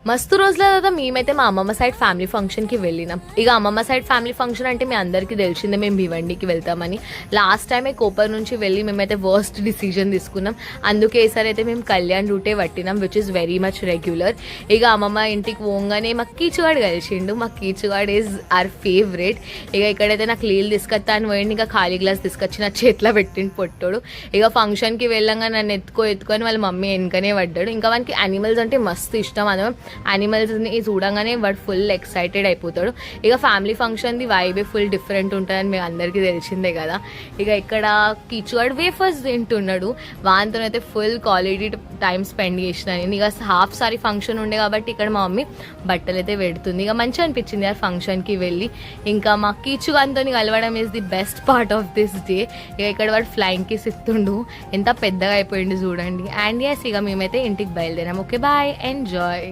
మస్తు రోజుల తర్వాత మేమైతే మా అమ్మమ్మ సైడ్ ఫ్యామిలీ ఫంక్షన్కి వెళ్ళినాం. ఇక అమ్మమ్మ సైడ్ ఫ్యామిలీ ఫంక్షన్ అంటే మీ అందరికీ తెలిసిందే, మేము భివండికి వెళ్తామని. లాస్ట్ టైమే కోపర్ నుంచి వెళ్ళి మేమైతే వర్స్ట్ డిసిజన్ తీసుకున్నాం. అందుకే ఈసారి అయితే మేము కళ్యాణ్ రూటే పట్టినాం, which is very much regular. ఇక అమ్మమ్మ ఇంటికి పోగానే మాకు కీచుగాడు కలిసిండు. మా కీచుగాడు ఈజ్ ఆర్ ఫేవరెట్. ఇక ఇక్కడైతే నాకు నీళ్ళు తీసుకొస్తా అని పోయింది, ఇంకా ఖాళీ గ్లాస్ తీసుకొచ్చి నా చేతిలో పెట్టిండు పొట్టోడు. ఇక ఫంక్షన్కి వెళ్ళంగా నన్ను ఎత్తుకొని వాళ్ళ మమ్మీ వెనుకనే పడ్డాడు. ఇంకా వానికి యానిమల్స్ అంటే మస్తు ఇష్టం. అదే యానిమల్స్ని చూడంగానే వాడు ఫుల్ ఎక్సైటెడ్ అయిపోతాడు. ఇక ఫ్యామిలీ ఫంక్షన్ది వైబే ఫుల్ డిఫరెంట్ ఉంటుందని మీకు అందరికీ తెలిసిందే కదా. ఇక ఇక్కడ కీచుగాడు వేఫర్స్ తింటున్నాడు. వానితోనైతే ఫుల్ క్వాలిటీ టైం స్పెండ్ చేసిన నేను. ఇక హాఫ్ సారీ ఫంక్షన్ ఉండే కాబట్టి ఇక్కడ మా మమ్మీ బట్టలు అయితే పెడుతుంది. ఇక మంచిగా అనిపించింది ఆ ఫంక్షన్కి వెళ్ళి. ఇంకా మా కీచుగానితో కలవడం is the best part of this day. ఇక ఇక్కడ వాడు ఫ్లైయింగ్ కిస్ ఇస్తుండు, ఎంత పెద్దగా అయిపోయింది చూడండి. అండ్ ఎస్, ఇక మేమైతే ఇంటికి బయలుదేరాం. Okay bye, enjoy.